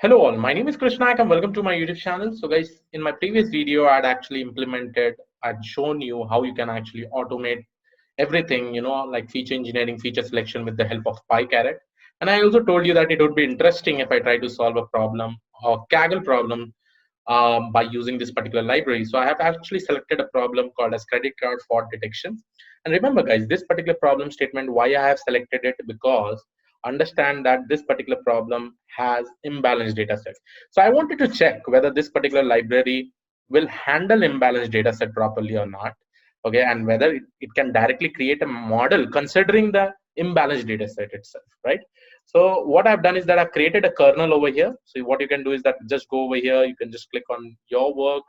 Hello all, my name is Krishnak and welcome to my YouTube channel. So guys, in my previous video, I'd shown you how you can actually automate everything, like feature engineering, feature selection with the help of Pycaret. And I also told you that it would be interesting if I try to solve a problem or Kaggle problem by using this particular library. So I have actually selected a problem called as credit card fraud detection. And remember guys, this particular problem statement, why I have selected it, because understand that this particular problem has imbalanced data set. So I wanted to check whether this particular library will handle imbalanced data set properly or not. Okay, and whether it can directly create a model considering the imbalanced data set itself, right? So what I've done is that I've created a kernel over here. So what you can do is that just go over here, you can just click on your work,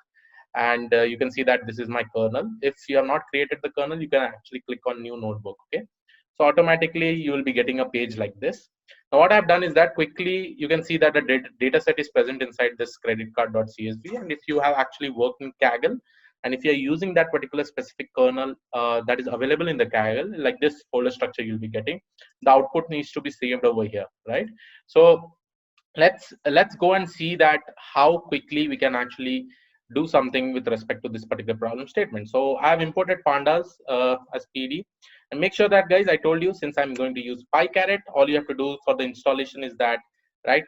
and you can see that this is my kernel. If you have not created the kernel, you can actually click on new notebook. Okay, so automatically you will be getting a page like this. Now what I've done is that quickly you can see that the data set is present inside this credit card.csv, and if you have actually worked in Kaggle, and if you're using that particular specific kernel that is available in the Kaggle, like this folder structure you'll be getting, the output needs to be saved over here, right? So let's go and see that how quickly we can actually do something with respect to this particular problem statement. So I have imported pandas as PD, and make sure that guys, I told you, since I'm going to use Pycaret, all you have to do for the installation is that right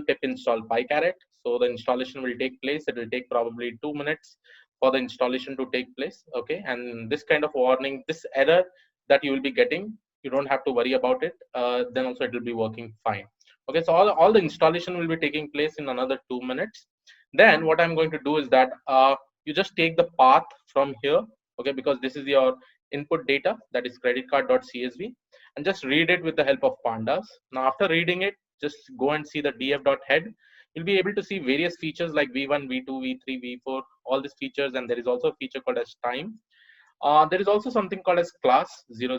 pip install Pycaret. So the installation will take place. It will take probably 2 minutes for the installation to take place. Okay, and this kind of warning, this error that you will be getting, you don't have to worry about it. Then also it will be working fine. Okay, so all the installation will be taking place in another 2 minutes. Then what I'm going to do is that you just take the path from here, okay, because this is your input data, that is credit card.csv, and just read it with the help of pandas. Now after reading it, just go and see the df.head. You'll be able to see various features like v1, v2, v3, v4, all these features, and there is also a feature called as time. There is also something called as class 000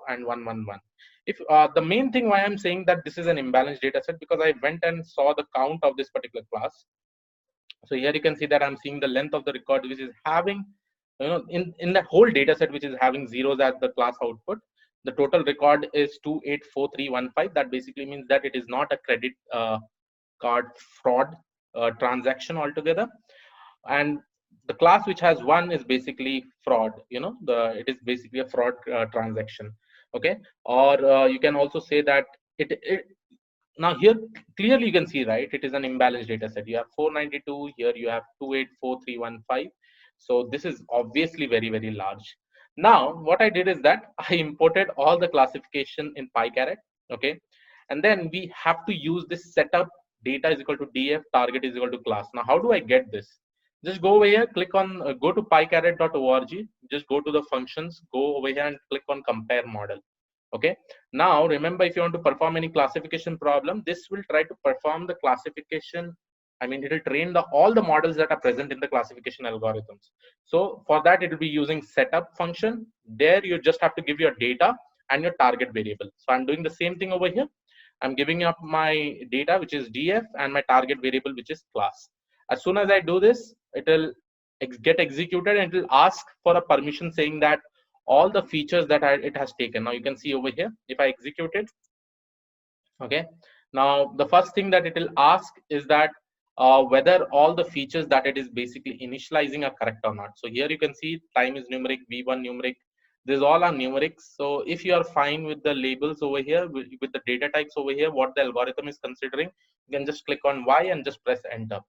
and 111. If the main thing why I'm saying that this is an imbalanced data set, because I went and saw the count of this particular class. So here you can see that I'm seeing the length of the record, which is having, in the whole data set, which is having zeros as the class output. The total record is 284315. That basically means that it is not a credit card fraud transaction altogether. And the class which has one is basically fraud, it is basically a fraud transaction. Okay, or you can also say that it now here clearly you can see, right, it is an imbalanced data set. You have 492, here you have 284315. So this is obviously very, very large. Now what I did is that I imported all the classification in Pycaret. Okay, and then we have to use this setup data is equal to df target is equal to class. Now how do I get this? Just go over here, click on go to pycaret.org, just go to the functions, go over here and click on compare model. Okay, now remember, if you want to perform any classification problem, this will try to perform the classification. I mean, it will train all the models that are present in the classification algorithms. So for that, it will be using setup function. There you just have to give your data and your target variable. So I'm doing the same thing over here. I'm giving up my data, which is df, and my target variable, which is class. As soon as I do this, it will get executed and it will ask for a permission saying that all the features that it has taken. Now you can see over here, if I execute it, okay, now the first thing that it will ask is that whether all the features that it is basically initializing are correct or not. So here you can see time is numeric, v1 numeric, these all are numerics. So if you are fine with the labels over here, with the data types over here, what the algorithm is considering, you can just click on Y and just press enter.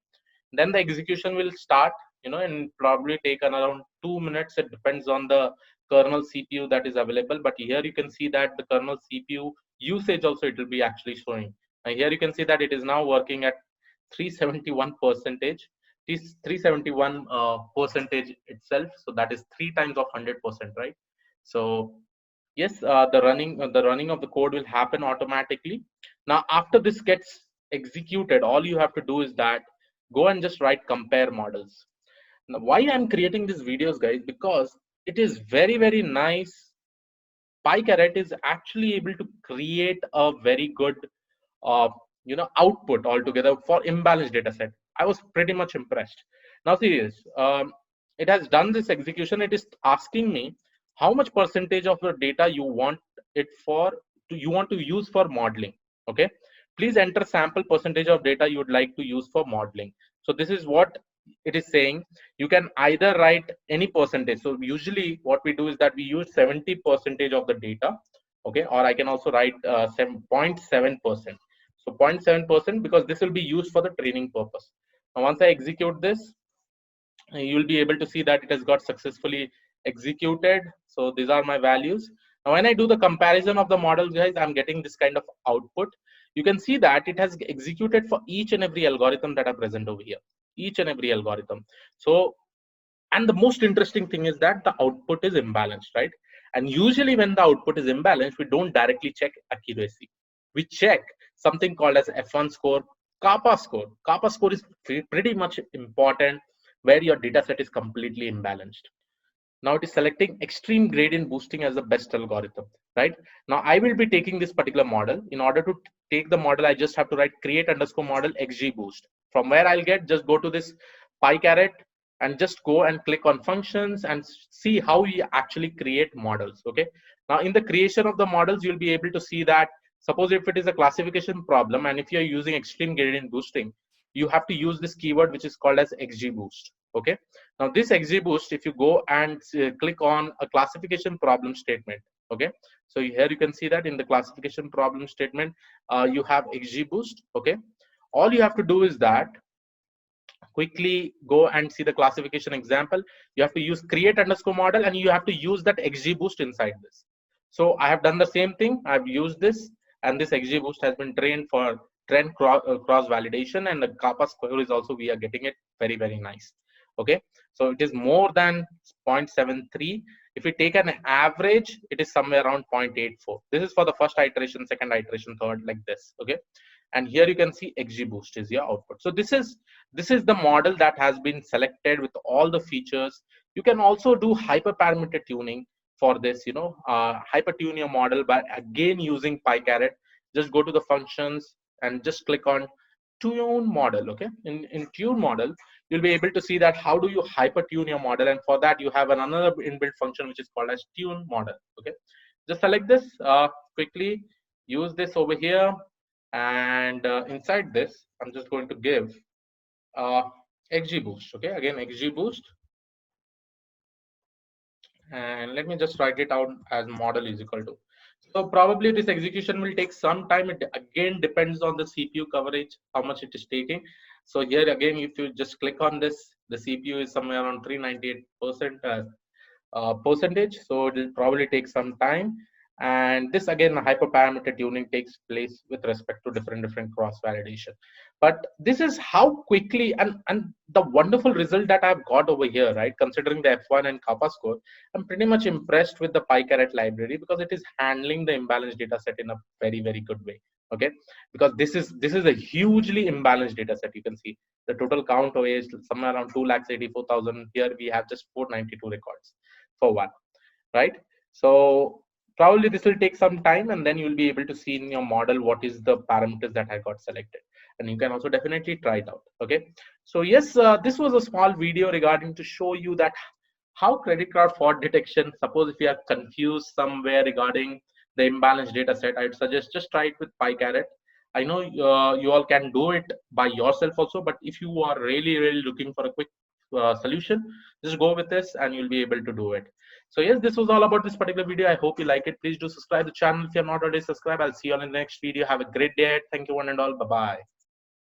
Then the execution will start, and probably take around 2 minutes. It depends on the kernel CPU that is available. But here you can see that the kernel CPU usage also it will be actually showing. And here you can see that it is now working at 371 percentage. This 371 percentage itself. So that is 3 times of 100%, right? So yes, the running of the code will happen automatically. Now after this gets executed, all you have to do is that go and just write compare models. Now why I'm creating these videos, guys, because it is very, very nice. Pycaret is actually able to create a very good output altogether for imbalanced data set. I was pretty much impressed. Now see this, it has done this execution. It is asking me how much percentage of your data you want it for, you want to use for modeling. Okay, Please enter sample percentage of data you would like to use for modeling. So this is what it is saying. You can either write any percentage. So usually what we do is that we use 70% of the data, okay, or I can also write 0.7%. So 0.7%, because this will be used for the training purpose. Now once I execute this, you will be able to see that it has got successfully executed. So these are my values. Now when I do the comparison of the models, guys, I'm getting this kind of output. You can see that it has executed for each and every algorithm that are present over here, each and every algorithm. So, and the most interesting thing is that the output is imbalanced, right? And usually when the output is imbalanced, we don't directly check accuracy. We check something called as F1 score, kappa score. Kappa score is pretty much important where your data set is completely imbalanced. Now it is selecting extreme gradient boosting as the best algorithm, right? Now I will be taking this particular model. In order to take the model, I just have to write create underscore model XGBoost. From where I'll get, just go to this Pycaret and just go and click on functions and see how we actually create models, okay? Now in the creation of the models, you'll be able to see that, suppose if it is a classification problem and if you're using extreme gradient boosting, you have to use this keyword which is called as XGBoost, okay? Now this XGBoost, if you go and click on a classification problem statement, okay? So here you can see that in the classification problem statement, you have XGBoost, okay? All you have to do is that quickly go and see the classification example. You have to use create underscore model and you have to use that XGBoost inside this. So I have done the same thing. I've used this, and this XGBoost has been trained for trend cross validation, and the kappa score is also, we are getting it very, very nice. Okay, so it is more than 0.73. If we take an average, it is somewhere around 0.84. This is for the first iteration, second iteration, third, like this. Okay, and here you can see XGBoost is your output. So this is the model that has been selected with all the features. You can also do hyperparameter tuning for this, hyper tune your model by again using Pycaret. Just go to the functions and just click on tune model. Okay, in tune model, you'll be able to see that how do you hyper tune your model, and for that you have another inbuilt function which is called as tune model. Okay, just select this quickly, use this over here, and inside this I'm just going to give XGBoost. Okay, again XGBoost, and let me just write it out as model is equal to. So probably this execution will take some time. It again depends on the CPU coverage, how much it is taking. So here again, if you just click on this, the CPU is somewhere around 398% percentage. So it will probably take some time. And this again, hyperparameter tuning takes place with respect to different cross validation. But this is how quickly and the wonderful result that I've got over here, right? Considering the F1 and kappa score, I'm pretty much impressed with the Pycaret library because it is handling the imbalanced data set in a very, very good way. Okay, because this is a hugely imbalanced data set. You can see the total count is somewhere around 2,84,000. Here we have just 492 records for one, right? So probably this will take some time, and then you'll be able to see in your model what is the parameters that I got selected, and you can also definitely try it out. Okay, so yes, this was a small video regarding to show you that how credit card fraud detection. Suppose if you are confused somewhere regarding the imbalanced data set, I'd suggest just try it with Pycaret. I know you all can do it by yourself also, but if you are really looking for a quick solution, just go with this and you'll be able to do it. So yes, this was all about this particular video. I hope you like it. Please do subscribe to the channel if you're not already subscribed. I'll see you on the next video. Have a great day. Thank you one and all. Bye bye.